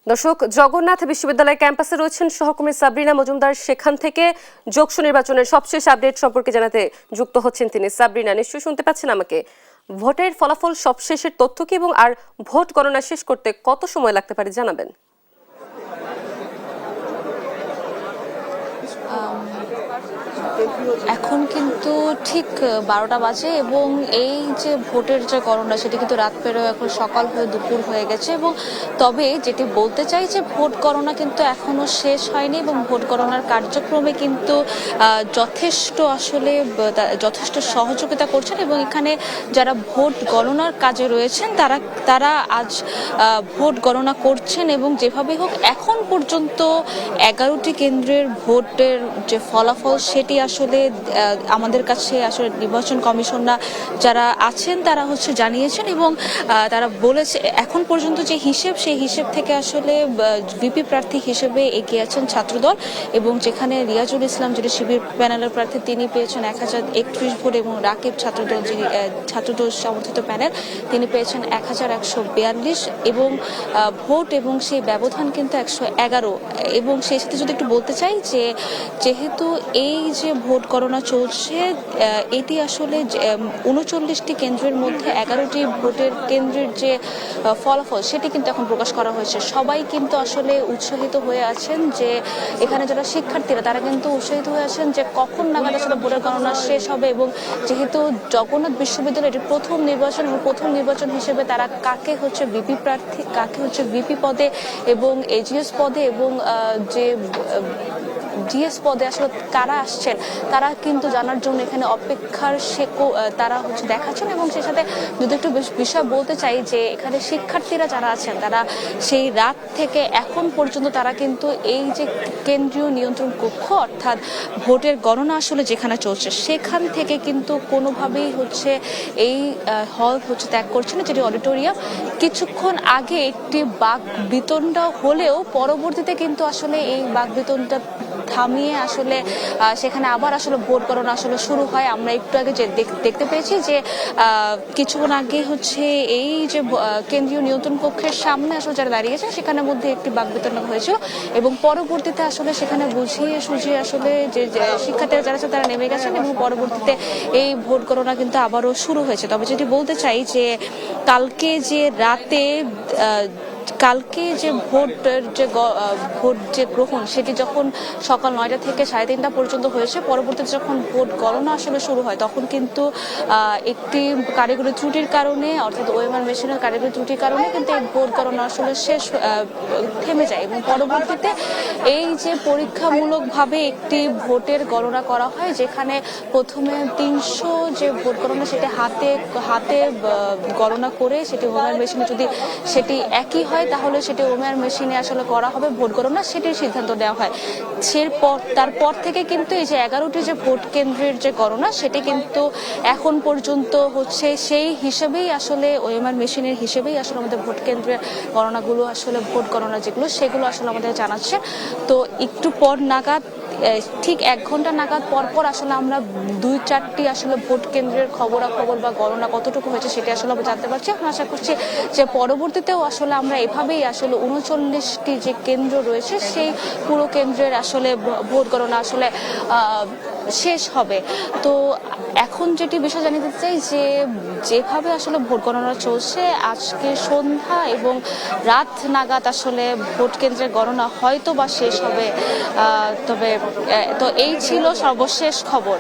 দর্শক, জগন্নাথ বিশ্ববিদ্যালয় ক্যাম্পাসে রয়েছেন সহকর্মী সাবরিনা মজুমদার। সেখান থেকে যোগসু নির্বাচনের সবশেষ আপডেট সম্পর্কে জানাতে যুক্ত হচ্ছেন তিনি। সাবরিনা, নিশ্চয়ই শুনতে পাচ্ছেন আমাকে? ভোটের ফলাফল সবশেষের তথ্য কি এবং আর ভোট গণনা শেষ করতে কত সময় লাগতে পারে জানাবেন? এখন কিন্তু ঠিক 12টা বাজে এবং এই যে ভোটের যে গণনা সেটি কিন্তু রাত পেরোয় এখন সকাল হয়ে দুপুর হয়ে গেছে। এবং তবে যেটি বলতে চাই যে ভোট গণনা কিন্তু এখনো শেষ হয়নি এবং ভোট গণনার কার্যক্রমে কিন্তু যথেষ্ট সহযোগিতা করছেন এবং এখানে যারা ভোট গণনার কাজে রয়েছেন তারা আজ ভোট গণনা করছেন এবং যেভাবে হোক এখন পর্যন্ত 11টি কেন্দ্রের ভোটের যে ফলাফল সেটি আসলে আমাদের কাছে আসলে নির্বাচন কমিশনার যারা আছেন তারা জানিয়েছেন এবং তারা বলেছে এখন পর্যন্ত যে সেই হিসেব থেকে আসলে ভিপি প্রার্থী হিসেবে এগিয়ে আছেন ছাত্রদল এবং যেখানে রিয়াজুল ইসলাম যেটি শিবির প্যানেলের প্রার্থী তিনি পেয়েছেন 1031 ভোট এবং রাকিব ছাত্রদল সমর্থিত প্যানেল তিনি পেয়েছেন 1142 এবং ভোট এবং সেই ব্যবধান কিন্তু 111 এবং সেই সাথে যদি একটু বলতে চাই যে যেহেতু এই যে ভোট গণনা চলছে এটি আসলে 39টি কেন্দ্রের মধ্যে 11টি ভোটের কেন্দ্রের যে ফলাফল সেটি কিন্তু এখন প্রকাশ করা হয়েছে। সবাই কিন্তু আসলে উৎসাহিত হয়ে আছেন যে এখানে যারা শিক্ষার্থীরা তারা কিন্তু উৎসাহিত হয়ে আছেন যে কখন নাগাদ আসলে ভোটের গণনা শেষ হবে এবং যেহেতু জগন্নাথ বিশ্ববিদ্যালয় এটি প্রথম নির্বাচন হিসেবে তারা কাকে ভিপি প্রার্থী কাকে ভিপি পদে এবং এজিএস পদে এবং যে জিএস পদে আসলে কারা আসছেন তারা কিন্তু জানার জন্য এখানে অপেক্ষার তারা দেখাচ্ছেন। এবং সেই সাথে যদি একটু বিষয় বলতে চাই যে এখানে শিক্ষার্থীরা যারা আছেন তারা সেই রাত থেকে এখন পর্যন্ত তারা কিন্তু এই যে কেন্দ্রীয় নিয়ন্ত্রণ কক্ষ অর্থাৎ ভোটের গণনা আসলে যেখানে চলছে সেখান থেকে কিন্তু কোনোভাবেই এই হল ত্যাগ করছে না, যেটি অডিটোরিয়াম। কিছুক্ষণ আগে একটি বাক বিতণ্ডা হলেও পরবর্তীতে কিন্তু আসলে এই বাক বিতণ্ডা থামিয়ে আসলে সেখানে আবার আসলে ভোট গণনা আসলে শুরু হয়। আমরা একটু আগে যে দেখতে পেয়েছি যে কিছুক্ষণ আগে এই যে কেন্দ্রীয় নিয়ন্ত্রণ কক্ষের সামনে আসলে যারা দাঁড়িয়েছে সেখানের মধ্যে একটি বাকবিতণ্ডা হয়েছিল এবং পরবর্তীতে আসলে সেখানে বুঝিয়ে সুঝিয়ে আসলে যে শিক্ষার্থীরা যারা আছে তারা নেমে গেছেন এবং পরবর্তীতে এই ভোট গণনা কিন্তু আবারও শুরু হয়েছে। তবে যেটি বলতে চাই যে কালকে যে ভোট যে গ্রহণ সেটি যখন সকাল 9টা থেকে 3:30 পর্যন্ত হয়েছে, পরবর্তীতে যখন ভোট গণনা আসলে শুরু হয় তখন কিন্তু একটি কারিগরি ত্রুটির কারণে অর্থাৎ ওএমআর মেশিনের কারিগরি ত্রুটির কারণে কিন্তু এই ভোট গণনা আসলে থেমে যায় এবং পরবর্তীতে এই যে পরীক্ষামূলকভাবে একটি ভোটের গণনা করা হয় যেখানে প্রথমে 300 যে ভোট গণনা সেটি হাতে গণনা করে সেটি ওএমআর মেশিনে যদি সেটি একই হয় তাহলে সেটি ওএমআর মেশিনে আসলে করা হবে ভোট গণনা, সেটির সিদ্ধান্ত নেওয়া হয়। তারপর থেকে কিন্তু এই যে 11টি যে ভোট কেন্দ্রের যে গণনা সেটি কিন্তু এখন পর্যন্ত সেই হিসেবেই আসলে ওএমআর মেশিনের হিসেবেই আসলে আমাদের ভোট কেন্দ্রের গণনাগুলো আসলে ভোট গণনা সেগুলো আসলে আমাদের জানাচ্ছে। তো একটু পর নাগাদ ঠিক 1 ঘন্টা নাগাদ পরপর আসলে আমরা 2-4টি আসলে ভোট কেন্দ্রের খবরাখবর বা গণনা কতটুকু হয়েছে সেটি আসলে আমরা জানতে পারছি। এখন আশা করছি যে পরবর্তীতেও আসলে আমরা এভাবেই আসলে 39টি যে কেন্দ্র রয়েছে সেই পুরো কেন্দ্রের আসলে ভোট গণনা আসলে শেষ হবে। তো এখন যেটি বিষয় জানিয়ে চাই যে যেভাবে আসলে ভোট গণনা চলছে আজকে সন্ধ্যা এবং রাত নাগাদ আসলে ভোট কেন্দ্রের গণনা হয়তো বা শেষ হবে। তবে এই ছিল সর্বশেষ খবর।